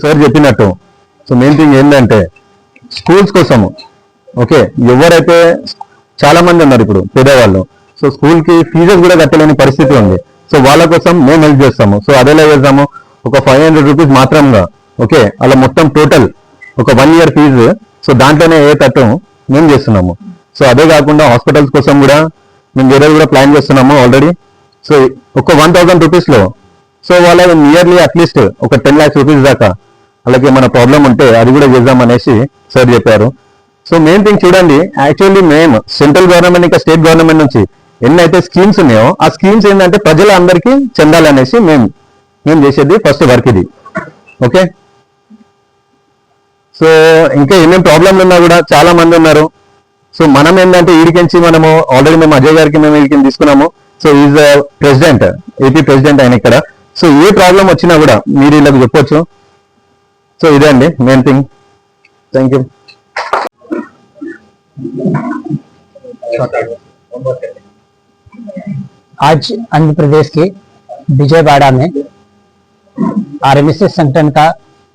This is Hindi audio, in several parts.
సార్ చెప్పినట్టు సో మెయిన్ థింగ్ ఏంటంటే స్కూల్స్ కోసము ఓకే, ఎవరైతే చాలా మంది ఉన్నారు ఇప్పుడు పేదవాళ్ళు, సో స్కూల్ కి ఫీజెస్ కూడా కట్టలేని పరిస్థితి ఉంది. సో వాళ్ళ కోసం మేము హెల్ప్ చేస్తాము. సో అదేలా చేద్దాము, ఒక 500 రూపీస్ మాత్రంగా ఓకే, అలా మొత్తం టోటల్ ఒక 1 year ఫీజు, సో దాంట్లోనే అయ్యేటట్టు మేము చేస్తున్నాము. సో అదే కాకుండా హాస్పిటల్స్ కోసం కూడా మేము వేరే కూడా ప్లాన్ చేస్తున్నాము ఆల్రెడీ. సో ఒక 1000 రూపీస్లో సో వాళ్ళ నియర్లీ అట్లీస్ట్ ఒక 10 lakhs రూపీస్ దాకా అలాగే మన ప్రాబ్లం ఉంటే అది కూడా చేద్దామనేసి సార్ చెప్పారు. సో మెయిన్ థింగ్ చూడండి, యాక్చువల్లీ మేము సెంట్రల్ గవర్నమెంట్ ఇంకా స్టేట్ గవర్నమెంట్ నుంచి ఎన్నైతే స్కీమ్స్ ఉన్నాయో ఆ స్కీమ్స్ ఏంటంటే ప్రజలందరికీ చెందాలనేసి మేము చేసేది ఫస్ట్ వర్క్ ఇది. ఓకే, సో ఇంకా ఏమేమి ప్రాబ్లంలు ఉన్నా కూడా చాలా మంది ఉన్నారు. సో మనం ఏంటంటే వీడికించి మనము ఆల్రెడీ మేము అజయ్ గారికి మేము వీడికి తీసుకున్నాము. So is president, AP president ఆయన ఇక్కడ. సో ఏ ప్రాబ్లం వచ్చినా కూడా మీరు ఇలా చెప్పొచ్చు. సో ఇదే అండి మెయిన్ థింగ్. Thank you. आज आंध्र प्रदेश के विजयवाड़ा में आरएमएसएस संगठन का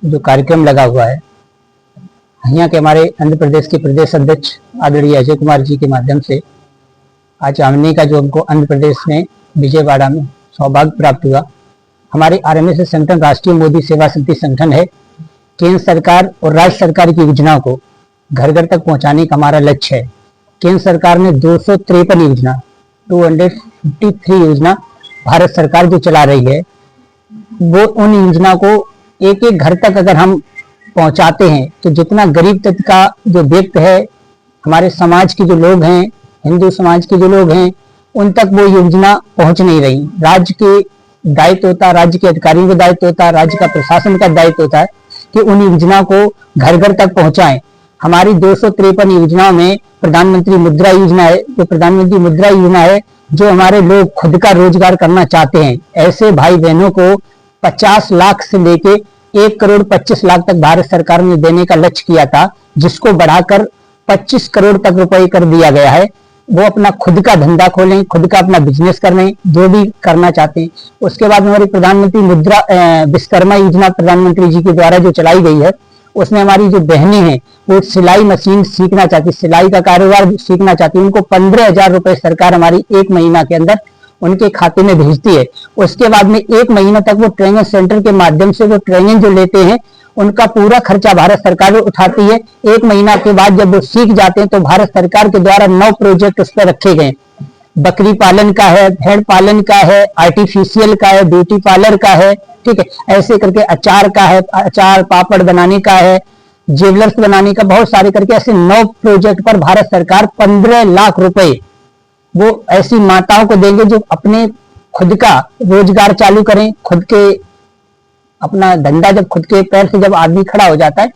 जो कार्यक्रम लगा हुआ है, यहाँ के हमारे आंध्र प्रदेश के प्रदेश अध्यक्ष आदरणीय अजय कुमार जी के माध्यम से आज आने का जो हमको आंध्र प्रदेश में विजयवाड़ा में सौभाग्य प्राप्त हुआ। हमारे आरएमएसएस संगठन राष्ट्रीय मोदी सेवा समिति संगठन है। केंद्र सरकार और राज्य सरकार की योजनाओं को घर घर तक पहुंचाने का हमारा लक्ष्य है। केंद्र सरकार ने 253 योजना 253 योजना भारत सरकार जो चला रही है, वो उन योजना को एक एक घर तक अगर हम पहुंचाते हैं तो जितना गरीब तबका का जो व्यक्ति है, हमारे समाज के जो लोग हैं, हिंदू समाज के जो लोग हैं, उन तक वो योजना पहुंच नहीं रही। राज्य के दायित्व होता है, राज्य के अधिकारियों का दायित्व होता है, राज्य का प्रशासन का दायित्व होता है कि उन योजना को घर घर तक पहुंचाएं। हमारी 253 योजनाओं में प्रधानमंत्री मुद्रा योजना है। जो प्रधानमंत्री मुद्रा योजना है, जो हमारे लोग खुद का रोजगार करना चाहते हैं, ऐसे भाई बहनों को 50 लाख से लेके 1,25,00,000 तक भारत सरकार ने देने का लक्ष्य किया था, जिसको बढ़ाकर 25 करोड़ तक रुपए कर दिया गया है। वो अपना खुद का धंधा खोलें, खुद का अपना बिजनेस कर लें, जो भी करना चाहते हैं। उसके बाद हमारी प्रधानमंत्री मुद्रा विश्वकर्मा योजना प्रधानमंत्री जी के द्वारा जो चलाई गई है, उसमें हमारी जो बहनें हैं वो सिलाई मशीन सीखना चाहती, सिलाई का कारोबार सीखना चाहती, उनको 15,000 रुपए सरकार हमारी 1 महीना के अंदर उनके खाते में भेजती है। उसके बाद में 1 महीना तक वो ट्रेनिंग सेंटर के माध्यम से वो ट्रेनिंग जो लेते हैं, उनका पूरा खर्चा भारत सरकार उठाती है। 1 महीना के बाद जब वो सीख जाते हैं तो भारत सरकार के द्वारा 9 प्रोजेक्ट उस पर रखे गए। बकरी पालन का है, भेड़ पालन का है, आर्टिफिशियल का है, ब्यूटी पार्लर का है, ठीक है, ऐसे करके अचार का है, अचार पापड़ बनाने का है, ज्वेलर्स बनाने का, बहुत सारे करके ऐसे 9 प्रोजेक्ट पर भारत सरकार 15 लाख रुपए वो ऐसी माताओं को देंगे जो अपने खुद का रोजगार चालू करें। खुद के अपना धंधा जब खुद के पैर से जब आदमी खड़ा हो जाता है,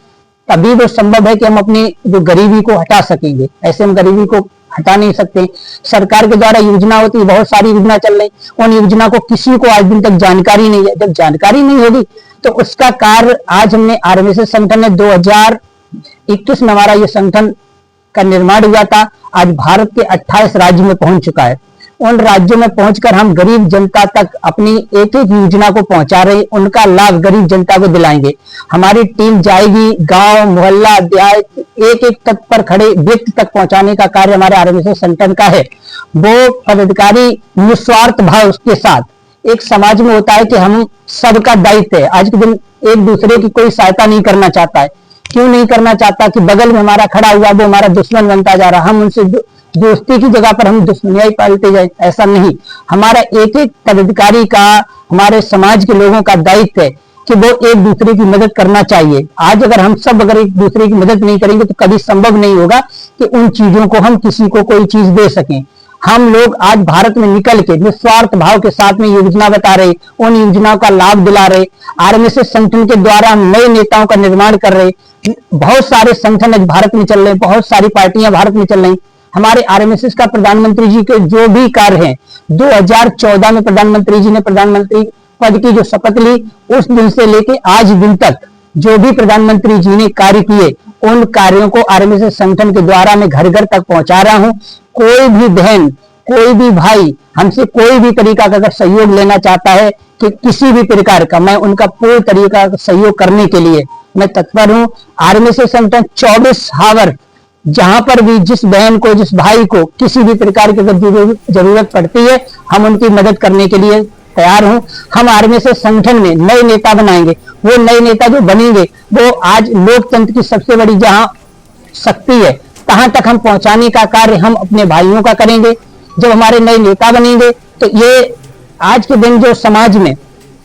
तभी वो संभव है कि हम अपनी जो गरीबी को हटा सकेंगे। ऐसे हम गरीबी को हटा नहीं सकते। सरकार के द्वारा योजना होती है, बहुत सारी योजना चल रही, उन योजना को किसी को आज दिन तक जानकारी नहीं है। जब जानकारी नहीं होगी तो उसका कार्य आज हमने आरएमएसएस संगठन ने 2021 में हमारा ये संगठन का निर्माण हुआ था। आज भारत के 28 राज्य में पहुंच चुका है। उन राज्यों में पहुंचकर हम गरीब जनता तक अपनी एक एक योजना को पहुंचा रहे, उनका लाभ गरीब जनता को दिलाएंगे। हमारी टीम जाएगी गांव मोहल्ला देहात एक एक तक पर खड़े व्यक्ति तक पहुंचाने का कार्य हमारे आरएमएसएस संगठन का है। वो पदाधिकारी निस्वार्थ भाव के साथ एक समाज में होता है कि हम सबका दायित्व है। आज के दिन एक दूसरे की कोई सहायता नहीं करना चाहता है। क्यों नहीं करना चाहता? कि बगल में हमारा खड़ा हुआ वो हमारा दुश्मन बनता जा रहा, हम उनसे दोस्ती की जगह पर हम दुश्मनियां पालते जाए, ऐसा नहीं। हमारा एक एक पदाधिकारी का, हमारे समाज के लोगों का दायित्व है कि वो एक दूसरे की मदद करना चाहिए। आज अगर हम सब अगर एक दूसरे की मदद नहीं करेंगे तो कभी संभव नहीं होगा कि उन चीजों को हम किसी को कोई चीज दे सकें। हम लोग आज भारत में निकल के निस्वार्थ भाव के साथ में योजना बता रहे, उन योजनाओं का लाभ दिला रहे। आरएमएसएस संगठन के द्वारा हम नए नेताओं का निर्माण कर रहे। बहुत सारे संगठन आज भारत में चल रहे, बहुत सारी पार्टियां भारत में चल रही। हमारे आरएमएसएस का प्रधानमंत्री जी के जो भी कार्य हैं, 2014 में प्रधानमंत्री जी ने प्रधानमंत्री पद की जो शपथ ली, उस दिन से लेके आज दिन तक जो भी प्रधानमंत्री जी ने कार्य किए, उन कार्यों को आरएमएसएस संगठन के द्वारा मैं घर घर तक पहुंचा रहा हूं। कोई भी बहन कोई भी भाई हमसे कोई भी तरीका का अगर सहयोग लेना चाहता है कि किसी भी प्रकार का, मैं उनका पूरी तरीका का सहयोग करने के लिए मैं तत्पर हूं। आर्मी से संगठन 24 आवर जहां पर भी जिस बहन को, जिस भाई को किसी भी प्रकार की अगर जरूरत पड़ती है, हम उनकी मदद करने के लिए तैयार हूं। हम आर्मी से संगठन में नए नेता बनाएंगे। वो नए नेता जो बनेंगे वो आज लोकतंत्र की सबसे बड़ी जहां शक्ति है तहां तक हम पहुंचाने का कार्य हम अपने भाइयों का करेंगे। जब हमारे नए नेता बनेंगे तो ये आज के दिन जो समाज में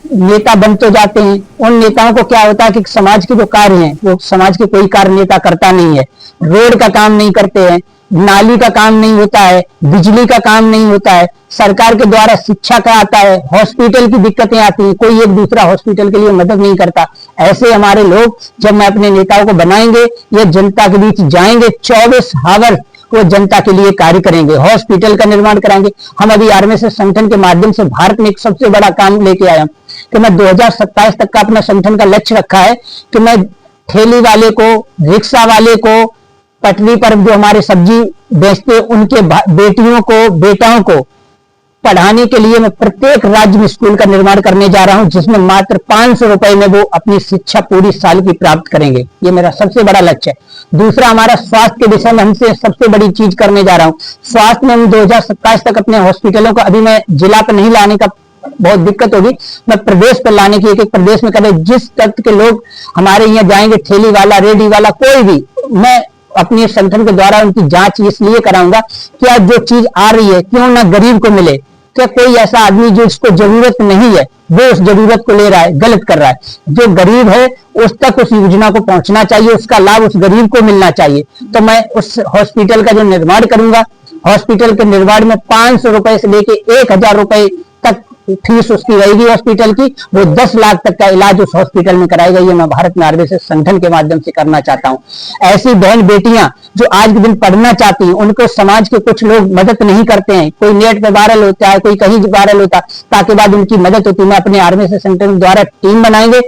नेता बन तो जाते हैं, उन नेताओं को क्या होता है कि समाज के जो कार्य हैं वो समाज के कोई कार्य नेता करता नहीं है। रोड का काम नहीं करते हैं, नाली का काम नहीं होता है, बिजली का काम नहीं होता है, सरकार के द्वारा शिक्षा का आता है, हॉस्पिटल की दिक्कतें आती हैं, कोई एक दूसरा हॉस्पिटल के लिए मदद नहीं करता। ऐसे हमारे लोग जब मैं अपने नेताओं को बनाएंगे, ये जनता के बीच जाएंगे, 24 आवर वो जनता के लिए कार्य करेंगे, हॉस्पिटल का निर्माण कराएंगे। हम अभी आर्मी से संगठन के माध्यम से भारत में एक सबसे बड़ा काम लेके आया हूं कि मैं 2027 तक का अपना संगठन का लक्ष्य रखा है कि मैं ठेली वाले को, रिक्शा वाले को, पटरी पर जो हमारे सब्जी बेचते उनके बेटियों को, बेटाओं को पढ़ाने के लिए मैं प्रत्येक राज्य में स्कूल का निर्माण करने जा रहा हूं, जिसमें मात्र 500 रुपए में वो अपनी शिक्षा पूरी साल की प्राप्त करेंगे। ये मेरा सबसे बड़ा लक्ष्य है। दूसरा, हमारा स्वास्थ्य के विषय में हमसे सबसे बड़ी चीज करने जा रहा हूं। स्वास्थ्य में हम 2027 तक अपने हॉस्पिटलों को, अभी मैं जिला पर नहीं लाने का बहुत दिक्कत होगी, मैं प्रदेश पर लाने की, एक एक प्रदेश में करें। जिस तत्व के लोग हमारे यहाँ जाएंगे, ठेली वाला, रेडी वाला, कोई भी, मैं अपने संगठन के द्वारा उनकी जांच इसलिए कराऊंगा कि आज जो चीज आ रही है क्यों ना गरीब को मिले। क्या कोई ऐसा आदमी जो इसको जरूरत नहीं है वो उस जरूरत को ले रहा है, गलत कर रहा है। जो गरीब है उस तक उस योजना को पहुंचना चाहिए, उसका लाभ उस गरीब को मिलना चाहिए। तो मैं उस हॉस्पिटल का जो निर्माण करूंगा, हॉस्पिटल के निर्माण में 500 रुपए से लेके 1000 रुपए तक फीस उसकी रहेगी हॉस्पिटल की। वो 10 लाख तक का इलाज उस हॉस्पिटल में कराएगा। ये मैं भारत में आर्मी से संगठन के माध्यम से करना चाहता हूँ। ऐसी बहन बेटियां जो आज के दिन पढ़ना चाहती हैं, उनको समाज के कुछ लोग मदद नहीं करते हैं, कोई नेट पे वायरल होता है, कोई कहीं वायरल होता, ताकि बाद उनकी मदद होती है। मैं अपने आर्मी से संगठन द्वारा टीम बनाएंगे।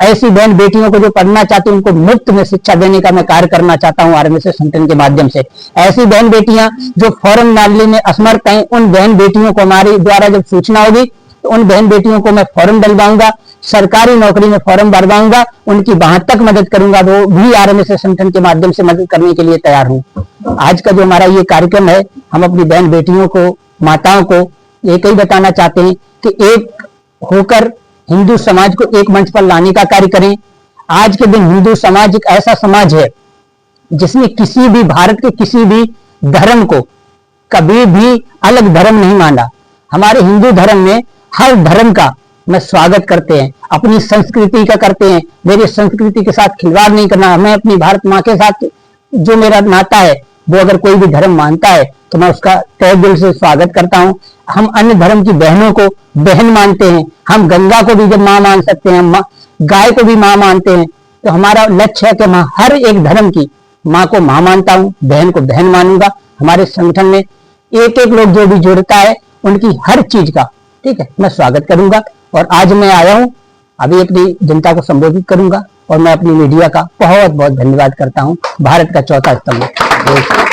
ऐसी बहन बेटियों को जो पढ़ना चाहती है उनको मुफ्त में शिक्षा देने का मैं कार्य करना चाहता हूं आर्मी से संगठन के माध्यम से। ऐसी बहन बेटियां जो फॉर्म डालने में असमर्थ हैं, उन बहन बेटियों को हमारे द्वारा जब सूचना होगी तो उन बहन बेटियों को मैं फॉर्म डलवाऊंगा, सरकारी नौकरी में फॉर्म भरवाऊंगा, उनकी वहां तक मदद करूंगा। वो भी आर्मी से संगठन के माध्यम से मदद करने के लिए तैयार हूं। आज का जो हमारा ये कार्यक्रम है, हम अपनी बहन बेटियों को, माताओं को एक ही बताना चाहते हैं कि एक होकर हिंदू समाज को एक मंच पर लाने का कार्य करें। आज के दिन हिंदू समाज एक ऐसा समाज है जिसने किसी भी, भारत के किसी भी धर्म को कभी भी अलग धर्म नहीं माना। हमारे हिंदू धर्म में हर धर्म का मैं स्वागत करते हैं, अपनी संस्कृति का करते हैं। मेरी संस्कृति के साथ खिलवाड़ नहीं करना। मैं अपनी भारत माँ के साथ जो मेरा नाता है, वो अगर कोई भी धर्म मानता है तो मैं उसका तहे दिल से स्वागत करता हूं। हम अन्य धर्म की बहनों को बहन मानते हैं। हम गंगा को भी जब मां मान सकते हैं, हम गाय को भी मां मानते हैं। तो हमारा लक्ष्य है कि मैं हर एक धर्म की मां को मां मानता हूं, बहन को बहन मानूंगा। हमारे संगठन में एक एक लोग जो भी जुड़ता है उनकी हर चीज का, ठीक है, मैं स्वागत करूंगा। और आज मैं आया हूं, अभी अपनी जनता को संबोधित करूंगा और मैं अपनी मीडिया का बहुत बहुत धन्यवाद करता हूं। भारत का चौथा स्तंभ।